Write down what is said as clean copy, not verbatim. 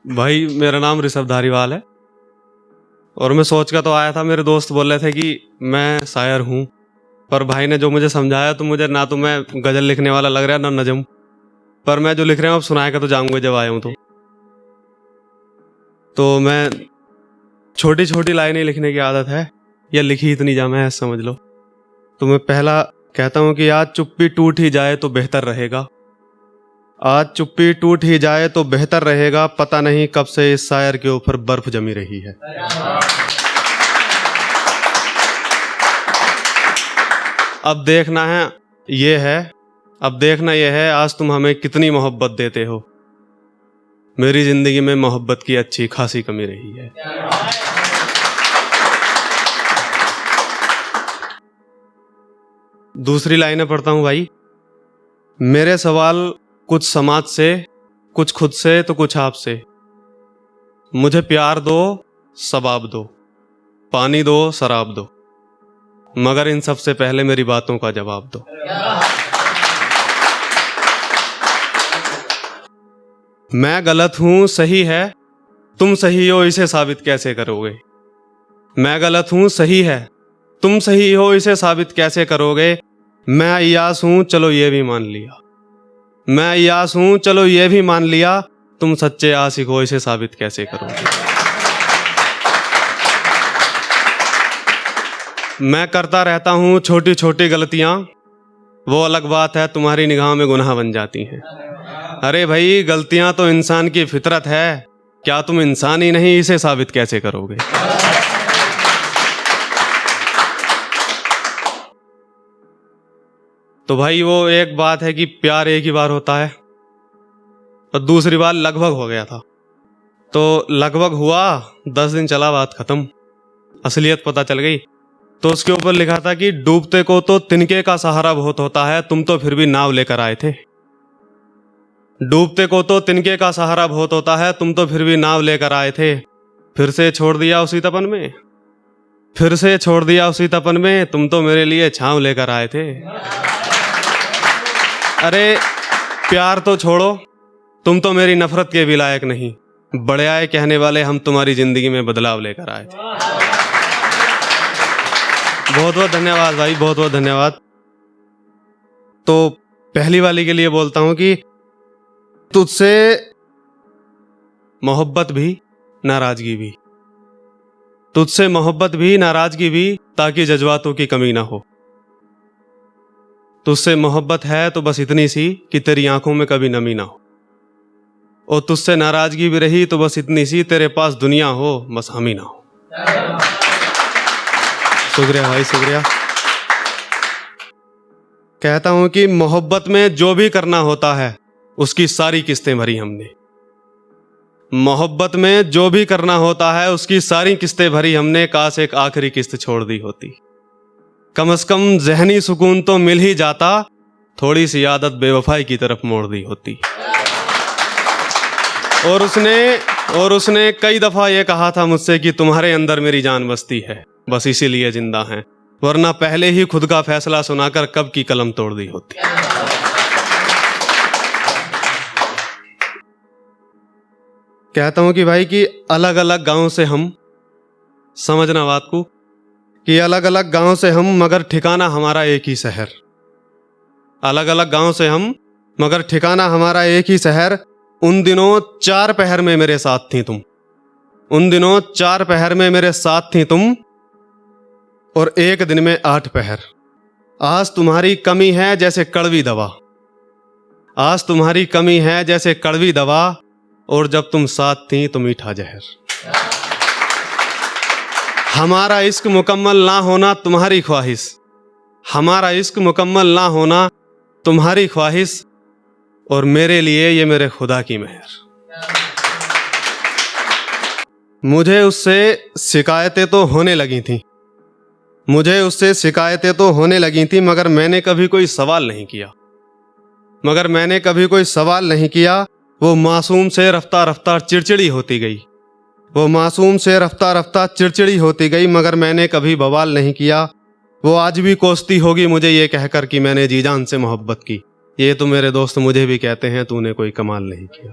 भाई मेरा नाम ऋषभ धारीवाल है और मैं सोच कर तो आया था। मेरे दोस्त बोल रहे थे कि मैं शायर हूँ, पर भाई ने जो मुझे समझाया तो मुझे ना तो मैं गजल लिखने वाला लग रहा है ना नज़म, पर मैं जो लिख रहा हूँ अब सुनाएगा तो जाऊँगा जब आया हूँ। तो मैं छोटी छोटी लाइनें लिखने की आदत है, या लिखी इतनी जामे है समझ लो। तो मैं पहला कहता हूँ कि आज चुप्पी टूट ही जाए तो बेहतर रहेगा, आज चुप्पी टूट ही जाए तो बेहतर रहेगा, पता नहीं कब से इस शायर के ऊपर बर्फ जमी रही है। अब देखना है ये है, अब देखना ये है आज तुम हमें कितनी मोहब्बत देते हो। मेरी जिंदगी में मोहब्बत की अच्छी खासी कमी रही है। दूसरी लाइनें पढ़ता हूं भाई। मेरे सवाल कुछ समाज से, कुछ खुद से तो कुछ आपसे। मुझे प्यार दो, सबाब दो, पानी दो, शराब दो, मगर इन सब से पहले मेरी बातों का जवाब दो। मैं गलत हूं सही है, तुम सही हो इसे साबित कैसे करोगे। मैं गलत हूं सही है, तुम सही हो इसे साबित कैसे करोगे। मैं अय्यास हूं चलो ये भी मान लिया, मैं अय्यास हूं चलो ये भी मान लिया, तुम सच्चे आशिक हो इसे साबित कैसे करोगे। मैं करता रहता हूं छोटी छोटी गलतियां, वो अलग बात है तुम्हारी निगाह में गुनाह बन जाती हैं। अरे भाई गलतियां तो इंसान की फितरत है, क्या तुम इंसान ही नहीं इसे साबित कैसे करोगे। तो भाई वो एक बात है कि प्यार एक ही बार होता है, और दूसरी बार लगभग हो गया था। तो लगभग हुआ, 10 दिन चला, बात खत्म, असलियत पता चल गई। तो उसके ऊपर लिखा था कि डूबते को तो तिनके का सहारा बहुत होता है, तुम तो फिर भी नाव लेकर आए थे। डूबते को तो तिनके का सहारा बहुत होता है, तुम तो फिर भी नाव लेकर आए थे। फिर से छोड़ दिया उसी तपन में, फिर से छोड़ दिया उसी तपन में, तुम तो मेरे लिए छांव लेकर आए थे। अरे प्यार तो छोड़ो, तुम तो मेरी नफरत के भी लायक नहीं, बड़े आए कहने वाले हम तुम्हारी जिंदगी में बदलाव लेकर आए थे। बहुत बहुत धन्यवाद भाई, बहुत बहुत धन्यवाद। तो पहली वाली के लिए बोलता हूं कि तुझसे मोहब्बत भी नाराजगी भी, तुझसे मोहब्बत भी नाराजगी भी, ताकि जज्बातों की कमी ना हो। तुझसे मोहब्बत है तो बस इतनी सी कि तेरी आंखों में कभी नमी ना हो, और तुझसे नाराजगी भी रही तो बस इतनी सी तेरे पास दुनिया हो बस हम ही ना हो। शुक्रिया भाई, शुक्रिया। कहता हूं कि मोहब्बत में जो भी करना होता है उसकी सारी किस्तें भरी हमने, मोहब्बत में जो भी करना होता है उसकी सारी किस्तें भरी हमने, काश एक आखिरी किस्त छोड़ दी होती, कम से कम ज़हनी सुकून तो मिल ही जाता, थोड़ी सी आदत बेवफाई की तरफ मोड़ दी होती। और उसने कई दफा ये कहा था मुझसे कि तुम्हारे अंदर मेरी जान बसती है, बस इसीलिए जिंदा हैं, वरना पहले ही खुद का फैसला सुनाकर कब की कलम तोड़ दी होती। कहता हूं कि भाई कि अलग अलग गांव से हम, समझना बात को, कि अलग अलग गांव से हम मगर ठिकाना हमारा एक ही शहर। अलग अलग गांव से हम मगर ठिकाना हमारा एक ही शहर। उन दिनों 4 पहर में मेरे साथ थी तुम, उन दिनों 4 पहर में मेरे साथ थी तुम, और एक दिन में 8 पहर। आज तुम्हारी कमी है जैसे कड़वी दवा, आज तुम्हारी कमी है जैसे कड़वी दवा, और जब तुम साथ थी तो मीठा जहर। हमारा इश्क मुकम्मल ना होना तुम्हारी ख्वाहिश, हमारा इश्क मुकम्मल ना होना तुम्हारी ख्वाहिश, और मेरे लिए ये मेरे खुदा की मेहर। मुझे उससे शिकायतें तो होने लगी थी, मुझे उससे शिकायतें तो होने लगी थी, मगर मैंने कभी कोई सवाल नहीं किया, मगर मैंने कभी कोई सवाल नहीं किया। वो मासूम से रफ्ता रफ्ता चिड़चिड़ी होती गई, वो मासूम से रफ्ता रफ्ता चिड़चिड़ी होती गई, मगर मैंने कभी बवाल नहीं किया। वो आज भी कोसती होगी मुझे ये कहकर कि मैंने जी जान से मोहब्बत की, ये तो मेरे दोस्त मुझे भी कहते हैं तूने कोई कमाल नहीं किया।